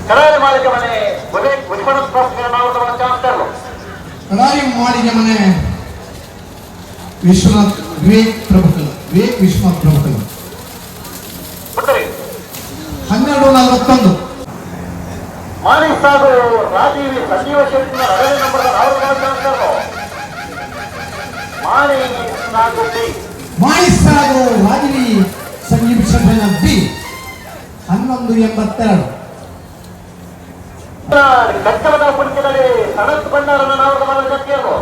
ಕಡಾರಿ ಮಾಳಿಗೆ ಮನೆ ಕಡಾರಿ ಮಾಳಿಗೆ ಮನೆ ವಿಶ್ವನಾಥ್ ವಿವೇಕ್ ಪ್ರಭುಕಲ್ 12:41 ಮಾಣಿಕ್ ಸಾಬು ರಾಜೀವಿ ಸಂಜೀವ ಶೆಟ್ಟಿ ರವೀಂದ್ರ ನಂಬರ್ ಮಾಣಿಕ್ ಸಾಬು ರಾಜೀವಿ ಸಂಜೀವ ಶೆಟ್ಟಿನ ಬಿ 11:82 ಕಚ್ಚಮದ ಪುಣಿಕೆದಲ್ಲಿ ಸನತ್ ಭಂಡಾರನ ನಾವರ್ಗಮನ ಜೊತೆಯರು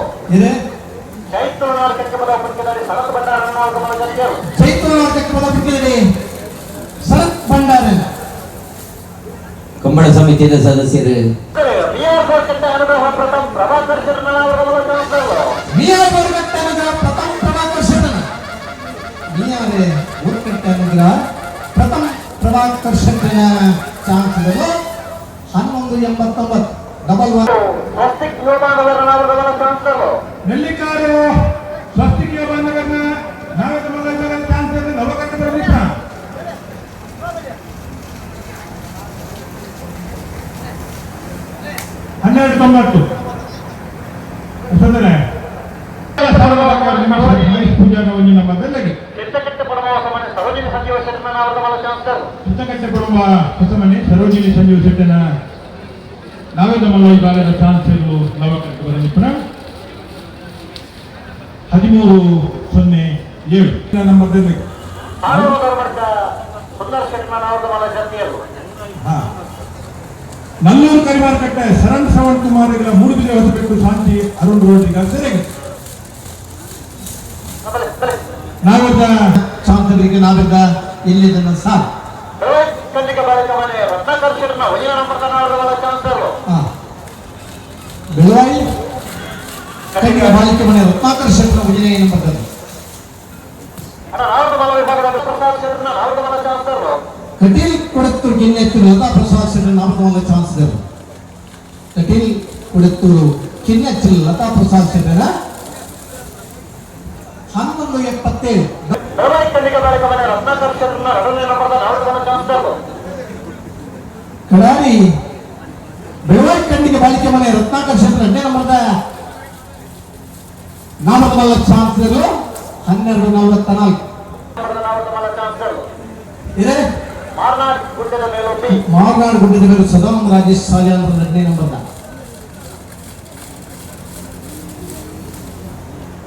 ಚೈತ್ರನಾಳ್ ಕಚ್ಚಮದ ಪುಣಿಕೆದಲ್ಲಿ ಸನತ್ ಭಂಡಾರನ ನಾವರ್ಗಮನ ಜೊತೆಯರು ಚೈತ್ರನಾಳ್ ಕಚ್ಚಮದ ಪುಣಿಕೆದಲ್ಲಿ ಸನತ್ ಭಂಡಾರನ ಕಂಬಳ ಸಮಿತಿಯ ಸದಸ್ಯರು ಬಿಆರ್ ಬೋರ್ಕಟ್ಟೆ ಅನುಗ್ರಹ ಪ್ರಥಮ್ ಪ್ರಭಾಕರ್ ಶರಣ ನಾವರ್ಗಮನ ಜೊತೆಯರು ಬಿಆರ್ ಬೋರ್ಕಟ್ಟೆ ಅನುಗ್ರಹ ಪ್ರಥಮ್ ಪ್ರಭಾಕರ್ ಶರಣ ಬಿಆರ್ ಬೋರ್ಕಟ್ಟೆ ಅನುಗ್ರಹ ಪ್ರಥಮ್ ಪ್ರಭಾಕರ್ ಶರಣ ಚಾನ್ಸ್ಗಳು 11:89 ಡಬಲ್ 1 ಸ್ವಸ್ತಿಕ್ ಯೋಗಾನಗರ ನಾವರ್ಗಮನ ಚಾನ್ಸ್ಗಳು ನೆಲ್ಲಿಕಾರು ಸ್ವಸ್ತಿಕ್ ಯೋಗಾನಗರನ ನಾವರ್ಗಮನ ಚಾನ್ಸ್ ನವಕಟ್ಟ ಬರಲಿಲ್ಲ 12:90 ಅಷ್ಟೊಂದರೆ ಪೂಜಾ ಗೌಜಿ ನಮ್ಮ ಬೆಲ್ಲಗೆ ಚಿತ್ತಕಟ್ಟೆ ಪಡಮ ಸಮನೆ ಸರೋಜಿನಿ ಸಂಜೀವ ಶೆಟ್ಟನ ನಾವರ್ಗಮನ ಚಾನ್ಸ್ಗಳು ಚಿತ್ತಕಟ್ಟೆ ಪಡಮ ಹೊಸಮನೆ ಸರೋಜಿನಿ ಸಂಜೀವ ಶೆಟ್ಟನ ನಾವೇದಮಲ್ಲ ಕಾಲದ ಚಾನ್ಸ್ಗಳು ನವಕಟ್ಟು ಬರಲಿಪ್ಪನ 13:07 ನಂಬರ್ ಬೆಲ್ಲಗೆ ಸುಂದರ ಶೆಟ್ಟನ ನಾವರ್ಗಮನ ಜೊತೆಯರು ನಲ್ಲೂರು ಕರಿಮಾರ್ಕಟ್ಟೆ ಶರಣ್ ಶ್ರವಣ್ ಕುಮಾರ್ಗಳ ಮೂಡುಬಿದಿರೆ ಹೊಸಬೆಟ್ಟು ಶಾಂತಿ ಅರುಣ್ ರೋಡ್ರಿಗ ಸೆರೆಗೆ ನಾವಿದ್ದ ಶಾಂತರಿಗೆ ನಾವಿದ್ದ ಇಲ್ಲಿದ್ದನ್ನ ಸಾರ್ ಕಲ್ಲಿಗೆ ಬಾಳಿಕ ಮನೆ ರತ್ನಾಕರ್ ಶೆಟ್ಟನ ವೈನ ನಂಬರ್ ನಾವರ್ಗಮನ ಚಾನ್ಸ್ಗಳು ಬೆಳವಾಯಿ ಕಲ್ಲಿಗೆ ಬಾಳಿಕೆ ಮನೆ ರತ್ನಾಕರ್ ಶೆಟ್ಟನ ಉಜಿನೆ ನಂಬರ್ ನಾವರ್ಗಮನ ವಿಭಾಗದ ಪ್ರಸಾದ್ ಶೆಟ್ಟನ ನಾವರ್ಗಮನ ಚಾನ್ಸ್ಗಳು ಕಟೀಲ್ ಕೊಡತ್ತೂರು ಕಿನ್ನೆತ್ತೂರು ಲತಾ ಪ್ರಸಾದ್ ಶೆಟ್ಟರ್ ನಾಮಕವಾದ ಚಾನ್ಸ್ ಇದೆ ಕಟೀಲ್ ಕೊಡತ್ತೂರು ಕಿನ್ನೆಚ್ಚಲ್ ಲತಾ ಪ್ರಸಾದ್ ಶೆಟ್ಟರ 11:77 ಕಲ್ಲಿಗೆ ಬಾಳಿಕ ಮನೆ ರತ್ನಾಕರ್ ಶೆಟ್ಟನ ಎರಡನೇ ನಂಬರ್ ನಾವರ್ಗಮನ ಚಾನ್ಸ್ಗಳು ಕಡಾರಿ ಬೆಳವಾಯಿ ಕಣ್ಣಿಗೆ ಬಾಳಿಕೆ ಮನೆ ರತ್ನಾಕರ್ ಶೆಟ್ಟರ್ 2ನೇ ನಂಬರ್ದ ನಾಮಕವಾದ ಚಾನ್ಸ್ಗಳು 12:44 ನಾವರ್ಗಮನ ಚಾನ್ಸ್ಗಳು ಇದೆ ಮಾರ್ನಾಡ್ ಗುಡ್ಡದ ಮೇಲೊಬ್ಬಿ ಮಾರ್ನಾಡ್ ಗುಡ್ಡದ ಮೇಲೆ ಸದಾನಂದ ರಾಜೇಶ್ ಸಾಲಿಯ 2ನೇ ನಂಬರ್ನ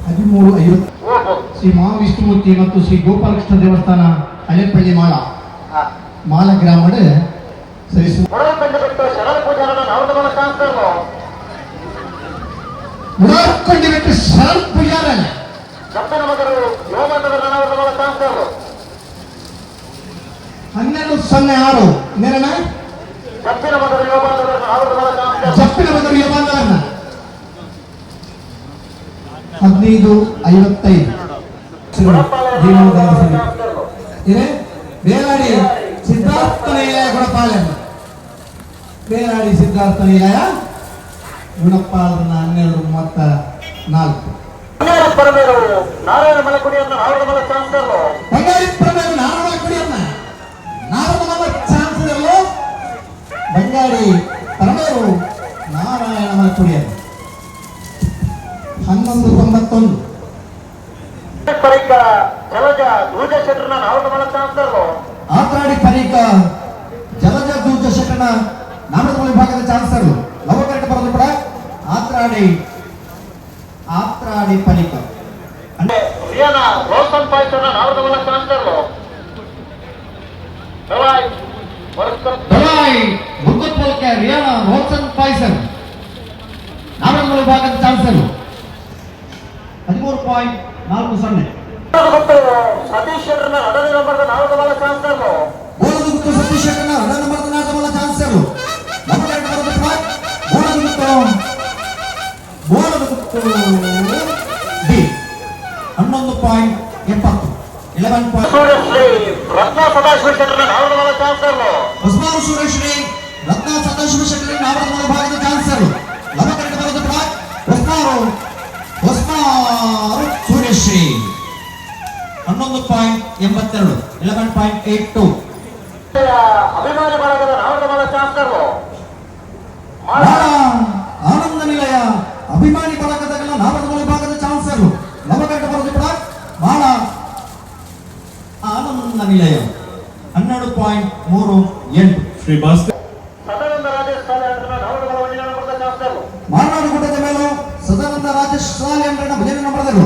13:50 ಶ್ರೀ ಮಹಾವಿಷ್ಣುಮೂರ್ತಿ ಮತ್ತು ಶ್ರೀ ಗೋಪಾಲಕೃಷ್ಣ ದೇವಸ್ಥಾನ ಹಳೆಪಳ್ಳಿ ಮಾಲ ಗ್ರಾಮದ ಸರಿಸು ಬಿಟ್ಟು ಶರಣ ಪೂಜಾರನ ನಾವರ್ಗಮನ ಚಾನ್ಸ್ಗಳು ಮುರಾರ್ಕೊಂಡಿ ಬಿಟ್ಟು ಶರಣ್ ಪೂಜಾರ ಕಪ್ಪನ ಮಗರು ಯೋಗಂದವರ ನಾವರ್ಗಮನ ಚಾನ್ಸ್ಗಳು 12:06 ನೇರನ ಕಪ್ಪಿನ ಮಗರು ಯೋಗಂದವರ ನಾವರ್ಗಮನ ಚಾನ್ಸ್ಗಳು ಜಪ್ಪಿನ ಬದಲು ಯವಾಂದವನ್ನ 15:55 ಇದೆ ಬೇಲಾಡಿ ಸಿದ್ಧಾರ್ಥ ನಿಲಯ ಗುಣಪಾಲನ ಬೇಲಾಡಿ ಸಿದ್ಧಾರ್ಥ ನಿಲಯ ಗುಣಪಾಲನ 12:34 ಪರಮೇರು ನಾರಾಯಣ ಮಲಕುಡಿಯನ್ನು ನಾವರ್ಗಮನ ಚಾನ್ಸ್ಗಳು ಬಂಗಾರಿ ಪ್ರಮೇಯ ನಾರಾಯಣ ಕುಡಿಯನ್ನ ನಾರಾಯಣ ಚಾನ್ಸ್ಗಳು ಬಂಗಾರಿ ಪರಮೇರು ನಾರಾಯಣ ಮಲಕುಡಿಯನ್ನ 11:91 ಪರೀಕ ಜಲಜ ದೂಜ ಶೆಟ್ಟರ್ನ ನಾವರ್ಗಮನ ಚಾನ್ಸ್ಗಳು ಆತ್ರಾಡಿ ಪರೀಕ ಜಲಜ ದೂಜ ಶೆಟ್ಟನ ನಾಮದ ವಿಭಾಗದ ಚಾನ್ಸರು ನವಕರೆಕ್ಟ್ ಬರೋದು ಕೂಡ ಆತ್ರಾಡಿ ಪರೀಕ ರಿಯಾನ ರೋಷನ್ ಪಾಯ್ಸನ ನಾವರ್ಗಮನ ಚಾನ್ಸ್ಗಳು ಮುದ್ದಪ್ಪಲ್ಕೆ ರಿಯಾನ ರೋಷನ್ ಪಾಯ್ಸನ್ ನಾಮದ ವಿಭಾಗದ ಚಾನ್ಸರು 13:40 ಸತೀಶ್ ಶೆಟ್ಟರ್ನ ಎರಡನೇ ನಂಬರ್ ನಾವರ್ಗಮನ ಚಾನ್ಸ್ಗಳು ಬೋಳದುಗುತ್ತು ಸತೀಶ್ ಶೆಟ್ಟರ್ನ 2ನೇ ನಂಬರ್ದ ನಾಟಕದ ಚಾನ್ಸರು ನವಕರೆಕ್ಟ್ ಬರೋದು ಕೂಡ ಬೋಳದುಗುತ್ತು ಡಿ 11:70 ರತ್ನ ಸದಾಶಿವ ಶೆಟ್ಟರ್ನ ನಾವರ್ಗಮನ ಚಾನ್ಸ್ಗಳು ಹೊಸಮಾರು ಸುರೇಶ್ರೀ ರತ್ನ ಸದಾಶಿವ ಶೆಟ್ಟರಿ ನಾವರ್ಗಮನ ವಿಭಾಗದ ಚಾನ್ಸರು ನವಕರೆಕ್ಟ್ ಬರೋದು ಕೂಡ ಹೊಸಮಾರು ಸುರೇಶ್ರೀ 11:82 11.82 ಅಭಿಮಾನಿ ಬಳಗದ ನಾವರ್ಗಮನ ಚಾನ್ಸ್ಗಳು ಬಾಳ ಆನಂದ ನಿಲಯ ಅಭಿಮಾನಿ ಬಳಗದಲ್ಲ ನಾವದಗಳ ವಿಭಾಗದ ಚಾನ್ಸರು ಲವಗಡ್ಡ ಬರೋದು ಕೂಡ ಬಹಳ ಆನಂದ ನಿಲಯ 12.38 ಶ್ರೀ ಭಾಸ್ಕರ್ ಸದಾನಂದ ರಾಜೇಶ್ ಶಾಲೆ ಅಂದ್ರೆ ನಾವದಗಳ 1 ನಂಬರ್ದ ಚಾನ್ಸರು ಮಾರ್ನಾಡು ಗುಡ್ಡದ ಮೇಲೂ ಸದಾನಂದ ರಾಜೇಶ್ ಶಾಲೆ ಅಂದ್ರೆ ಭಜನೆ ನಂಬರ್ದರು